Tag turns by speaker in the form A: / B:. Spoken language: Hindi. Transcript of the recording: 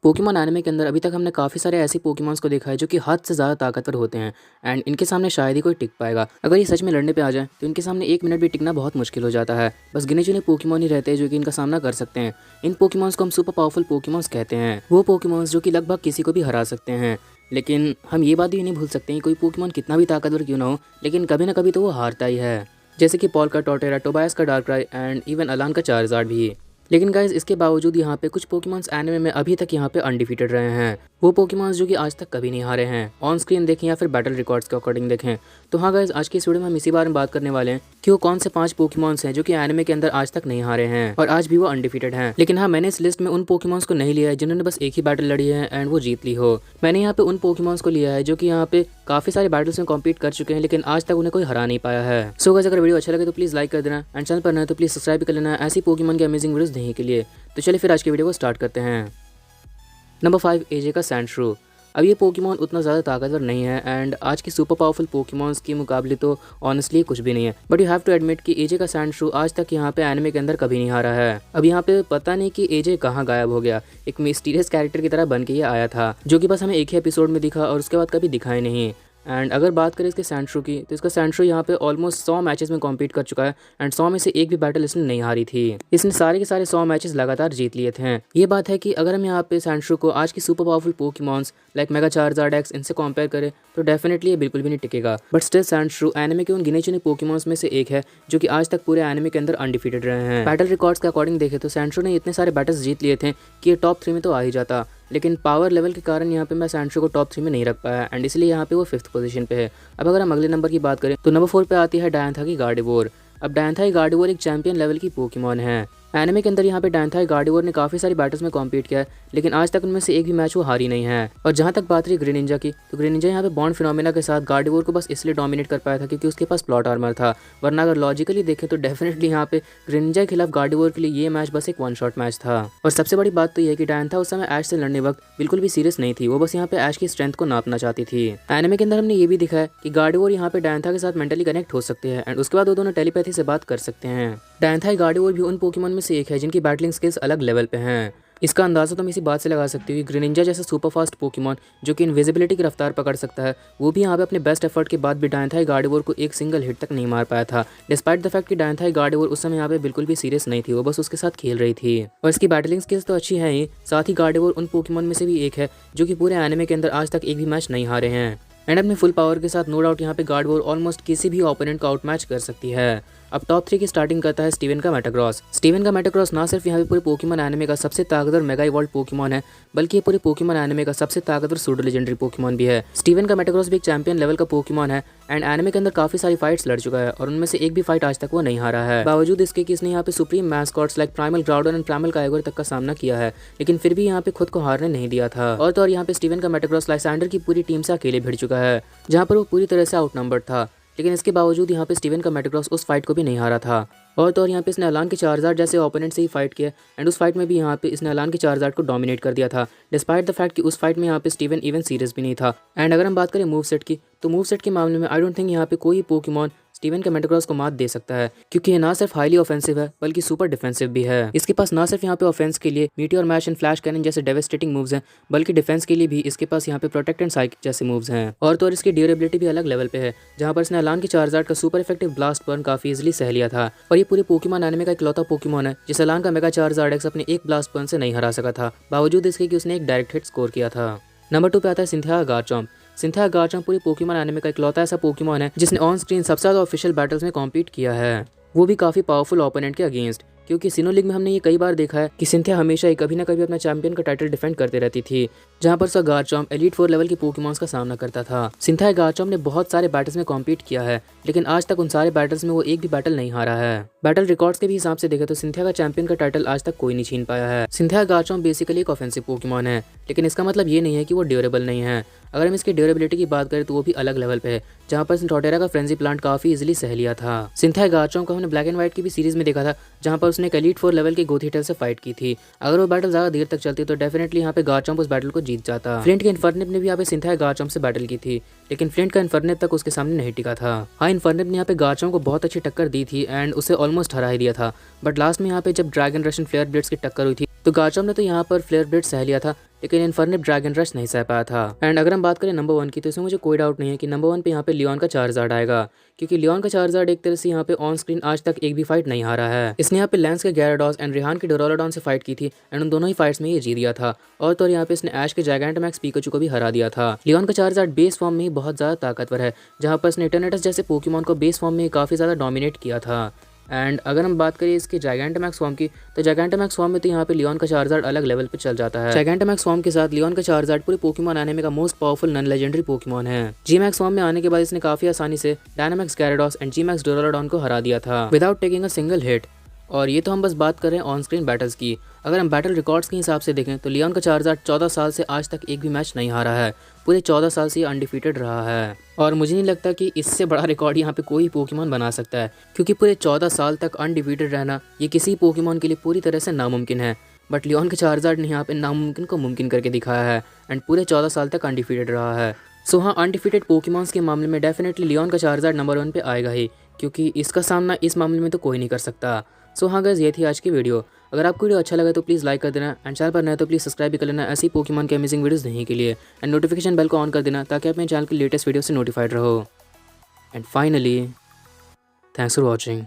A: पोकेमॉन एनिमे के अंदर अभी तक हमने काफ़ी सारे ऐसे पोकेमॉन्स को देखा है जो कि हद से ज़्यादा ताकतवर होते हैं एंड इनके सामने शायद ही कोई टिक पाएगा। अगर ये सच में लड़ने पे आ जाए तो इनके सामने 1 मिनट भी टिकना बहुत मुश्किल हो जाता है। बस गिने चुने पोकेमॉन ही रहते हैं जो कि इनका सामना कर सकते हैं। इन पोकेमॉन्स को हम सुपर पावरफुल पोकेमॉन्स कहते हैं, वो पोकेमॉन्स जो कि लगभग किसी को भी हरा सकते हैं। लेकिन हम ये बात भी नहीं भूल सकते हैं कोई पोकेमॉन कितना भी ताकतवर क्यों ना हो, लेकिन कभी ना कभी तो वो हारता ही है। जैसे कि पॉल का टोटेरा, टोबायस का डार्कराई एंड इवन अलान का चार्जार्ड भी। लेकिन गाइज इसके बावजूद यहाँ पे कुछ पोकेमॉन्स एनिमे में अभी तक यहाँ पे अनडिफीटेड रहे हैं। वो पोकेमॉन्स जो कि आज तक कभी नहीं हारे हैं, ऑन स्क्रीन देखें या फिर बैटल रिकॉर्ड्स के अकॉर्डिंग देखें। तो हाँ गाइज, आज की इस वीडियो में हम इसी बारे में बात करने वाले हैं कि वो कौन से 5 पोकेमॉन्स हैं जो कि एनिमे के अंदर आज तक नहीं हारे हैं और आज भी वो अनडिफीटेड हैं। लेकिन हाँ, मैंने इस लिस्ट में उन पोकेमॉन्स को नहीं लिया है जिन्होंने बस एक ही बैटल लड़ी है एंड वो जीत ली हो। मैंने यहाँ पे उन पोकेमॉन्स को लिया है जो कि यहाँ पे काफी सारे बैटल्स में कॉम्पीट कर चुके हैं लेकिन आज तक उन्हें कोई हरा नहीं पाया है। सो गाइस, अगर वीडियो अच्छा लगे तो प्लीज लाइक कर देना एंड चैनल पर नए तो प्लीज सब्सक्राइब कर लेना ऐसी पोकेमॉन के अमेजिंग वीडियोस देखने के लिए। तो चलिए फिर आज की वीडियो को स्टार्ट करते हैं। नंबर 5, एजे का सैंडशरू। अब ये पोकेमॉन उतना ज़्यादा ताकतवर नहीं है एंड आज की सुपर पावरफुल पोकेमॉन्स के मुकाबले तो ऑनेस्टली कुछ भी नहीं है। But you have to admit कि एजे का सैंडशरू आज तक यहाँ पे एनिमे के अंदर कभी नहीं हारा है। अब यहाँ पे पता नहीं कि एजे कहाँ गायब हो गया, एक मिस्टीरियस कैरेक्टर की तरह बन के ये आया था जो कि बस हमें एक ही एपिसोड में दिखा और उसके बाद कभी दिखा ही नहीं। एंड अगर बात करें इसके सैंडशरू की तो इसका सैंडशरू यहाँ पे ऑलमोस्ट 100 मैचेस में कॉम्पीट कर चुका है एंड 100 में से एक भी बैटल इसने नहीं हारी थी। इसने सारे के सारे 100 मैचेस लगातार जीत लिए थे। ये बात है कि अगर हम यहाँ पे सैंडशरू को आज की super powerful Pokémons like mega Charizard x इनसे कंपेयर करें तो डेफिनेटली ये बिल्कुल भी नहीं टिकेगा। बट स्टिल सैंडशरू एनिमे के उन गिने चुने पोकेमॉन्स में से एक है जो कि आज तक पूरे एनिमे के अंदर अनडिफीटेड रहे हैं। बैटल रिकॉर्ड्स के अकॉर्डिंग देखे तो सैंडशरू ने इतने सारे बैटल्स जीत लिए थे कि ये टॉप 3 में तो आ ही जाता, लेकिन पावर लेवल के कारण यहाँ पे मैं सैंडशरू को टॉप 3 में नहीं रख पाया एंड इसलिए यहाँ पे वो 5th पोजीशन पे है। अब अगर हम अगले नंबर की बात करें तो नंबर 4 पे आती है डायंथा की गार्डेवोर। अब डायंथा की गार्डेवोर एक चैंपियन लेवल की पोकेमॉन है। एनिमे के अंदर यहाँ पे डायंथा की गार्डेवोर ने काफी सारी बैटल्स में कॉम्पीट किया है लेकिन आज तक उनमें से एक भी मैच वो हारी नहीं है। और जहाँ तक बात रही ग्रेनिंजा की तो ग्रेनिंजा यहाँ पे बॉन्ड फिनोमेना के साथ गार्डेवोर को बस इसलिए डोमिनेट कर पाया था क्योंकि उसके पास प्लॉट आर्मर था, वरना अगर लॉजिकली देखें तो डेफिनेटली यहाँ पे ग्रेनिंजा के खिलाफ गार्डेवोर के लिए ये मैच बस एक 1 शॉट मैच था। और सबसे बड़ी बात तो यह है कि डायंथा उस समय ऐश से लड़ने वक्त बिल्कुल भी सीरियस नहीं थी, वो बस यहाँ पे ऐश की स्ट्रेंथ को नापना चाहती थी। एनिमे के अंदर हमने ये भी दिखा है कि गार्डेवोर यहाँ पे डायंथा के साथ मेंटली कनेक्ट हो सकते हैं एंड उसके बाद वो दोनों टेलीपैथी से बात कर सकते हैं। डायंथा गार्डेवोर भी उन पोकेमॉन में से एक है जिनकी बैटलिंग स्किल्स अलग लेवल पे हैं। इसका अंदाजा तो हम इसी बात से लगा सकते हैं कि ग्रेनिंजा जैसा सुपर फास्ट पोकेमॉन जो कि इनविजिबिलिटी की रफ्तार पकड़ सकता है, वो भी यहाँ पे अपने बेस्ट एफर्ट के बाद भी डायंथा गार्डेवोर को एक सिंगल हिट तक नहीं मार पाया था, डिस्पाइट द फैक्ट कि डायंथा गार्डेवोर उस समय यहाँ पे बिल्कुल भी सीरियस नहीं थी, वो बस उसके साथ खेल रही थी। और इसकी बैटलिंग स्किल्स तो अच्छी है ही, साथ ही गार्डेवोर उन पोकेमॉन में से भी एक है जो कि पूरे एनिमे के अंदर आज तक एक भी मैच नहीं हारे हैं एंड अपने फुल पावर के साथ नो डाउट यहाँ पे गार्डेवोर ऑलमोस्ट किसी भी ओपोनेंट को आउट मैच कर सकती है। अब टॉप 3 की स्टार्टिंग करता है स्टीवन का मेटाग्रॉस। स्टीवन का मेटाग्रॉस ना सिर्फ यहाँ पे पूरे पोकेमॉन एनिमे का सबसे ताकतवर मेगा इवॉल्व पोकेमॉन है, बल्कि ये पूरे पोकेमॉन एनिमे का सबसे ताकतवर सूडो लेजेंडरी पोकेमॉन भी है। स्टीवन का मेटाग्रॉस भी एक चैंपियन लेवल का पोकेमॉन है एंड एनिमे के अंदर काफी सारी फाइट्स लड़ चुका है और उनमें से एक भी फाइट आज तक वो नहीं हारा है। बावजूद इसके कि इसने यहाँ पे supreme mascots like primal Groudon and primal Kyogre तक का सामना किया है, लेकिन फिर भी यहाँ पे खुद को हारने नहीं दिया था। और तो और यहाँ पे स्टीवन का मेटाग्रॉस लाइसेंडर की पूरी टीम से अकेले भिड़ चुका है जहाँ पर वो पूरी तरह से आउटनंबर्ड था, लेकिन इसके बावजूद यहाँ पे स्टीवन का मेटाग्रॉस उस फाइट को भी नहीं हारा था। और तो और यहाँ पे इसने अलान के चार्जार्ड जैसे ओपोनेंट से ही फाइट किया एंड उस फाइट में भी यहाँ पे इसने अलान के चार्जार्ड को डोमिनेट कर दिया था, डिस्पाइट द फैक्ट कि उस फाइट में यहाँ पे स्टीवन इवन सीरियस भी नहीं था। एंड अगर हम बात करें मूव सेट की तो मूव सेट के मामले में आई डोंट थिंक यहाँ पे कोई पोकेमॉन स्टीवन के मेटाग्रॉस को मात दे सकता है, क्योंकि ये ना सिर्फ हाईली ऑफेंसिव है बल्कि सुपर डिफेंसिव भी है। इसके पास ना सिर्फ यहाँ पे ऑफेंस के लिए meteor mash and flash cannon जैसे डेवास्टेटिंग मूव्स हैं, बल्कि डिफेंस के लिए भी इसके पास यहाँ पे प्रोटेक्ट एंड साइकिक जैसे मूव्स हैं। और तो और इसकी ड्यूरेबिलिटी भी अलग लेवल पे है, जहाँ पर इसने अलान के चार्जार्ड का सुपर इफेक्टिव ब्लास्ट बर्न काफी इजिली सह लिया था। और ये पूरे पोकेमॉन एनिमे का इकलौता पोकेमॉन है जिस अलान का मेगा चार्जार्ड एक्स अपने एक ब्लास्ट बर्न से नहीं हरा सका था, बावजूद इसके कि उसने एक डायरेक्ट हिट स्कोर किया था। नंबर 2 पे आता है सिंथिया गार्चॉम्प। सिंथिया गार्चॉम्प पूरी पोकेमॉन एनिमे का इकलौता ऐसा पोकेमॉन है जिसने ऑन स्क्रीन सबसे ज्यादा ऑफिशियल बैटल्स में कॉम्पीट किया है, वो भी काफी पावरफुल ओपोनेंट के अगेंस्ट। क्योंकि सिनो लीग में हमने ये कई बार देखा है कि सिंथिया हमेशा ही कभी ना कभी अपना चैंपियन का टाइटल डिफेंड करते रहती थी, जहां पर उसका गार्चॉम्प एलीट 4 लेवल के पोकेमॉन्स का सामना करता था। सिंथिया गार्चॉम्प ने बहुत सारे बैटल्स में कॉम्पीट किया है, लेकिन आज तक उन सारे बैटल्स में वो एक भी बैटल नहीं हारा है। बैटल रिकॉर्ड्स के भी हिसाब से देखें तो सिंथिया का चैंपियन का टाइटल आज तक कोई नहीं छीन पाया है। सिंथिया गार्चॉम्प बेसिकली एक ऑफेंसिव पोकेमॉन है, लेकिन इसका मतलब ये नहीं है कि वो ड्यूरेबल नहीं है। अगर हम इसकी ड्यूरेबिलिटी की बात करें तो वो भी अलग लेवल पे है, जहाँ पर टोटेरा का फ्रेंजी प्लांट काफी इजीली सह लिया था। सिंथिया गार्चॉम्प को हमने ब्लैक एंड व्हाइट की भी सीरीज में देखा था, जहाँ पर उसने एलीट 4 लेवल के गोथीटेल से फाइट की थी। अगर वो बैटल ज्यादा देर तक चलती तो डेफिनेटली यहाँ पे गार्चॉम्प उस बैटल को जीत जाता। फ्लिंट के इन्फर्निप ने भी यहाँ पे सिंथिया गार्चॉम्प से बैटल की थी, लेकिन फ्लिंट का इन्फर्निप तक उसके सामने नहीं टिका था। हाँ, इन्फर्निप ने यहाँ पे गार्चॉम्प को बहुत अच्छी टक्कर दी थी एंड उसे ऑलमोस्ट हरा ही दिया था, बट लास्ट में यहाँ पे जब ड्रैगन रशियन फ्लेयर ब्लेड्स की टक्कर हुई थी तो गार्चॉम्प ने तो यहाँ पर फ्लेयर ब्लेड सह लिया था, लेकिन इन्फर्निप ड्रैगन रश नहीं सह पाया था। एंड अगर हम बात करें नंबर 1 की, तो इसमें मुझे कोई डाउट नहीं है कि नंबर 1 पे यहाँ पे लियोन का चार्जार्ड आएगा, क्योंकि लियोन का चार्जार्ड एक तरह से यहाँ पे ऑन स्क्रीन आज तक एक भी फाइट नहीं हारा है। इसने यहाँ पे लेंस के गैराडोस एंड रिहान के डोरालोडॉन से फाइट की थी एंड उन दोनों ही फाइट्स में ये जीत गया था। और तो यहाँ पे इसने ऐश के जायगैंटामैक्स पीकाचू को भी हरा दिया था। लियोन का चार्जार्ड बेस फॉर्म में ही बहुत ज़्यादा ताकतवर है, जहाँ पर इसने एटर्नेटस जैसे पोकेमॉन को बेस फॉर्म में काफ़ी ज़्यादा डोमिनेट किया था। एंड अगर हम बात करें इसके जायगैंटामैक्स फॉर्म की, तो जायगैंटामैक्स फॉर्म में तो यहाँ पे लियोन का चार्जार्ड अलग लेवल पे चल जाता है। जायगैंटामैक्स फॉर्म के साथ लियोन का चार्जार्ड पूरे पोकेमॉन एनीमे का most powerful non legendary Pokemon है। जी मैक्स फॉर्म में आने के बाद इसने काफी आसानी से Dynamax Gyarados and G Max Duraludon को हरा दिया था without taking a single hit. और ये तो हम बस बात कर रहे हैं ऑन स्क्रीन बैटल्स की। अगर हम बैटल रिकॉर्ड्स के हिसाब से देखें तो लियोन का चार्जार्ड 14 साल से आज तक एक भी मैच नहीं हारा है। पूरे 14 साल से ये अनडिफीटेड रहा है और मुझे नहीं लगता कि इससे बड़ा रिकॉर्ड यहाँ पे कोई पोकेमॉन बना सकता है, क्योंकि पूरे 14 साल तक अनडिफीटेड रहना ये किसी पोकेमॉन के लिए पूरी तरह से नामुमकिन है। बट लियोन के चार्जार्ड ने यहाँ पे नामुमकिन को मुमकिन करके दिखाया है एंड पूरे 14 साल तक अनडिफीटेड रहा है। सो हाँ, अनडिफीटेड पोकेमॉन्स के मामले में डेफिनेटली लियोन का चार्जार्ड नंबर 1 पे आएगा ही, क्योंकि इसका सामना इस मामले में तो कोई नहीं कर सकता। सो हाँ गाइस, ये थी आज की वीडियो। अगर आपको वीडियो अच्छा लगा तो प्लीज़ लाइक कर देना एंड चैनल पर नए तो प्लीज़ सब्सक्राइब भी कर लेना ऐसी पोकेमॉन के अमेजिंग वीडियोस देखने के लिए। एंड नोटिफिकेशन बेल को ऑन कर देना ताकि आप मेरे चैनल की लेटेस्ट वीडियो से नोटिफाइड रहो। And finally, thanks for watching.